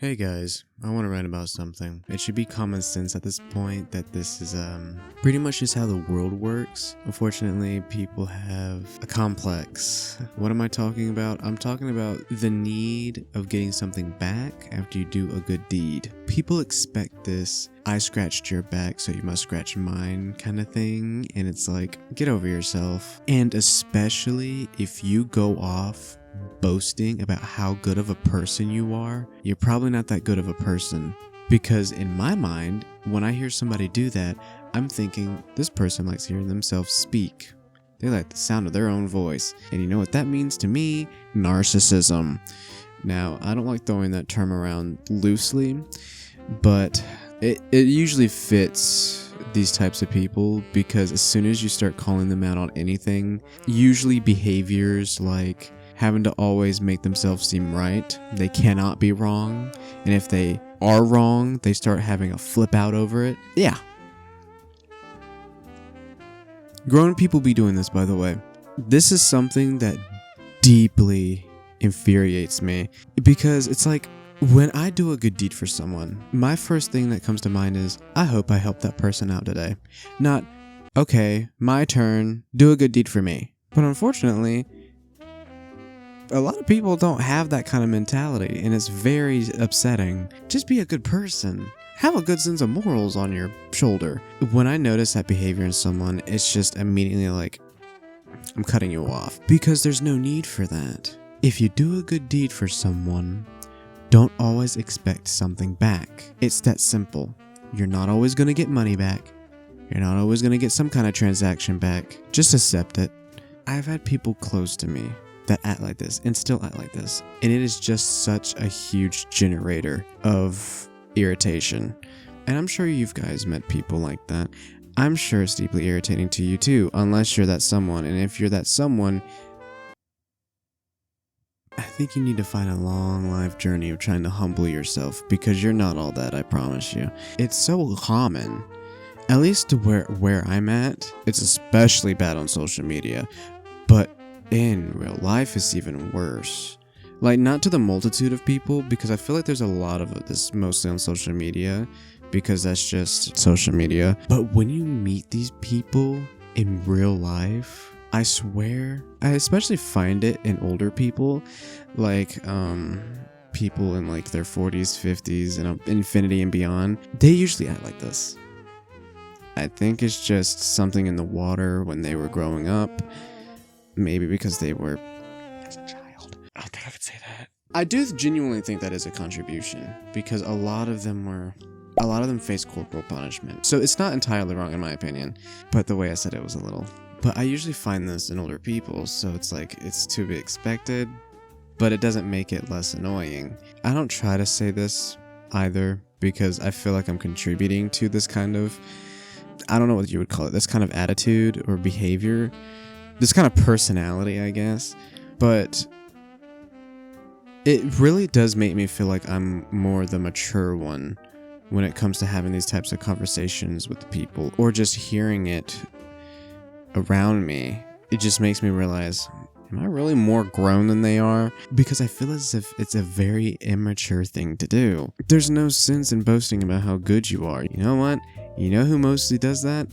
Hey guys, I want to rant about something. It should be common sense at this point that this is pretty much just how the world works. Unfortunately, people have a complex. What am I talking about? I'm talking about the need of getting something back after you do a good deed. People expect this I scratched your back so you must scratch mine kind of thing, and it's like, get over yourself. And especially if you go off boasting about how good of a person you are, you're probably not that good of a person. Because in my mind, when I hear somebody do that, I'm thinking this person likes hearing themselves speak. They like the sound of their own voice. And you know what that means to me? Narcissism. Now, I don't like throwing that term around loosely, but it usually fits these types of people, because as soon as you start calling them out on anything, usually behaviors like having to always make themselves seem right. They cannot be wrong. And if they are wrong, they start having a flip out over it. Yeah. Grown people be doing this, by the way. This is something that deeply infuriates me, because it's like, when I do a good deed for someone, my first thing that comes to mind is, I hope I helped that person out today. Not, okay, my turn, do a good deed for me. But unfortunately, a lot of people don't have that kind of mentality, and it's very upsetting. Just be a good person. Have a good sense of morals on your shoulder. When I notice that behavior in someone, it's just immediately like, I'm cutting you off. Because there's no need for that. If you do a good deed for someone, don't always expect something back. It's that simple. You're not always going to get money back. You're not always going to get some kind of transaction back. Just accept it. I've had people close to me that act like this and still act like this. And it is just such a huge generator of irritation. And I'm sure you guys met people like that. I'm sure it's deeply irritating to you too, unless you're that someone. And if you're that someone, I think you need to find a long life journey of trying to humble yourself, because you're not all that, I promise you. It's so common, at least to where I'm at. It's especially bad on social media, but in real life it's even worse. Like, not to the multitude of people, because I feel like there's a lot of this mostly on social media, because that's just social media. But when you meet these people in real life, I swear, I especially find it in older people, like people in like their 40s, 50s, and infinity and beyond. They usually act like this. I think it's just something in the water when they were growing up. Maybe because they were as a child. I don't think I could say that. I do genuinely think that is a contribution, because a lot of them faced corporal punishment. So it's not entirely wrong in my opinion, but the way I said it was a little. But I usually find this in older people, so it's like, it's to be expected, but it doesn't make it less annoying. I don't try to say this either, because I feel like I'm contributing to this kind of, I don't know what you would call it, this kind of attitude or behavior, this kind of personality, I guess. But it really does make me feel like I'm more the mature one when it comes to having these types of conversations with people, or just hearing it around me. It just makes me realize, am I really more grown than they are? Because I feel as if it's a very immature thing to do. There's no sense in boasting about how good you are. You know what? You know who mostly does that?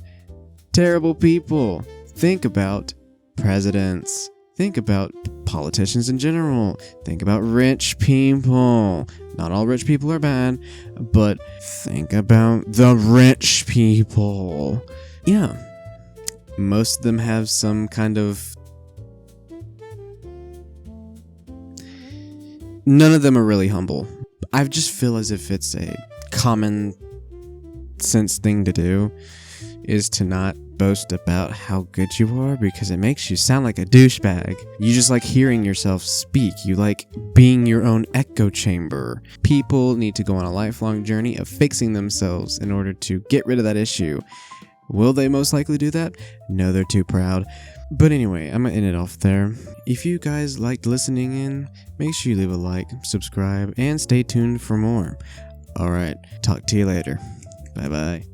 Terrible people. Think about presidents. Think about politicians in general. Think about rich people. Not all rich people are bad, but think about the rich people. Yeah. Most of them have some kind of... None of them are really humble. I just feel as if it's a common sense thing to do, is to not boast about how good you are, because it makes you sound like a douchebag. You just like hearing yourself speak. You like being your own echo chamber. People need to go on a lifelong journey of fixing themselves in order to get rid of that issue. Will they most likely do that? No, they're too proud. But anyway, I'm gonna end it off there. If you guys liked listening in, make sure you leave a like, subscribe, and stay tuned for more. Alright, talk to you later. Bye bye.